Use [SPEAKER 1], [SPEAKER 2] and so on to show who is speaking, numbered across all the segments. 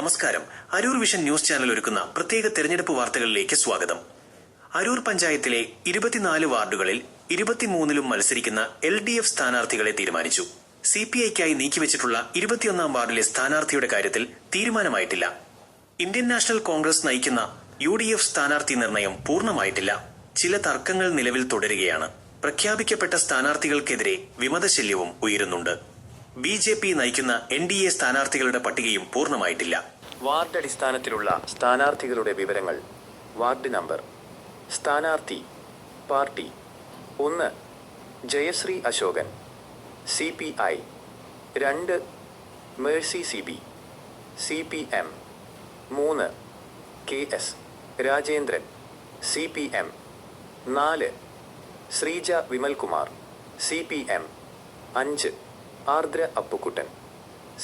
[SPEAKER 1] നമസ്കാരം. Aroor vision news channel ഒരുക്കുന്ന പ്രത്യേക തെരഞ്ഞെടുപ്പ് വാർത്തകളിലേക്ക് സ്വാഗതം. അരൂർ പഞ്ചായത്തിലെ 24 വാർഡുകളിൽ 23ലും മത്സരിക്കുന്ന LDF സ്ഥാനാർത്ഥികളെ തീരുമാനിച്ചു. CPIക്കായി നീക്കിവച്ചിട്ടുള്ള 21ാം വാർഡിലെ സ്ഥാനാർത്ഥിയുടെ കാര്യത്തിൽ തീരുമാനമായിട്ടില്ല. ഇന്ത്യൻ നാഷണൽ കോൺഗ്രസ് നയിക്കുന്ന UDF സ്ഥാനാർത്ഥി നിർണയം പൂർണ്ണമായിട്ടില്ല. ചില തർക്കങ്ങൾ നിലവിൽ തുടരുകയാണ്. പ്രഖ്യാപിക്കപ്പെട്ട സ്ഥാനാർത്ഥികൾക്കെതിരെ വിമതശല്യവും ഉയരുന്നുണ്ട്. BJP നയിക്കുന്ന NDA സ്ഥാനാർത്ഥികളുടെ പട്ടികയും പൂർണ്ണമായിട്ടില്ല. വാർഡ് അടിസ്ഥാനത്തിലുള്ള സ്ഥാനാർത്ഥികളുടെ വിവരങ്ങൾ. Ward number. സ്ഥാനാർത്ഥി party 1 Jayasree Ashokan CPI, 2 Mercy CB CPM, 3 KS Rajendran CPM, 4 Sreeja Vimalkumar CPM, 5 Ardra Appukuttan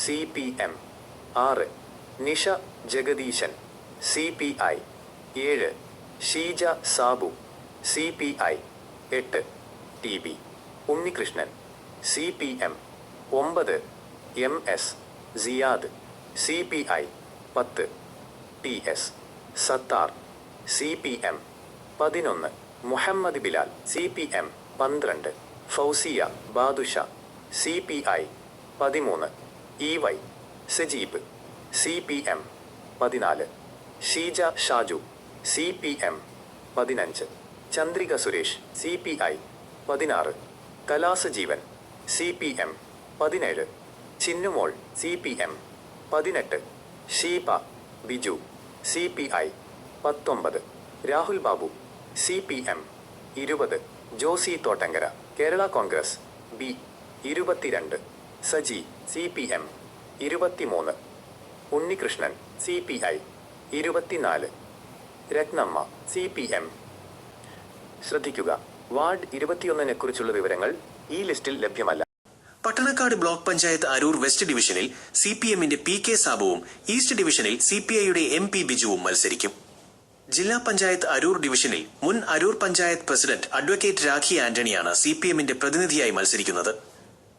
[SPEAKER 1] CPM, 6 Nisha Jagadeesan CPI, 7 Sheeja Sabu CPI, 8 TB Unnikrishnan CPM, 9 MS Siyad CPI, 10 TS Sathar CPM, 11 Muhammad Bilal CPM, 12 Fousiya Badusha CPI, 13 EY Sajeeb CPM, 14 Sheeja Shaju CPM, 15 Chandrika Suresh CPI, 16 കലാസജീവൻ CPM, 17 ചിന്നുമോൾ CPM, 18 Sheeba Biju CPI, 19 Rahul Babu CPM, 20 Josy Thottankara Kerala Congress B, 22 Saji CPM, 23 Unnikrishnan CPI, 24 Ratnamma CPM. ശ്രദ്ധിക്കുക, ward 21 കുറിച്ചുള്ള വിവരങ്ങൾ ഈ ലിസ്റ്റിൽ ലഭ്യമല്ല. Pattanakkad block panchayat Aroor west ഡിവിഷനിൽ CPMന്റെ PK സാബുവും east ഡിവിഷനിൽ CPIയുടെ MP ബിജുവും മത്സരിക്കും. ജില്ലാ പഞ്ചായത്ത് അരൂർ ഡിവിഷനിൽ മുൻ അരൂർ പഞ്ചായത്ത് പ്രസിഡന്റ് അഡ്വക്കേറ്റ് രാഖി ആന്റണിയാണ് CPMന്റെ പ്രതിനിധിയായി മത്സരിക്കുന്നത്.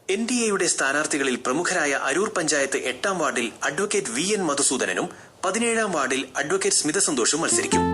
[SPEAKER 1] NDAയുടെ സ്ഥാനാർത്ഥികളിൽ പ്രമുഖരായ അരൂർ പഞ്ചായത്ത് 8ാം വാർഡിൽ അഡ്വക്കേറ്റ് VN മധുസൂദനനും 17ാം വാർഡിൽ അഡ്വക്കേറ്റ് സ്മിത സന്തോഷും മത്സരിക്കും.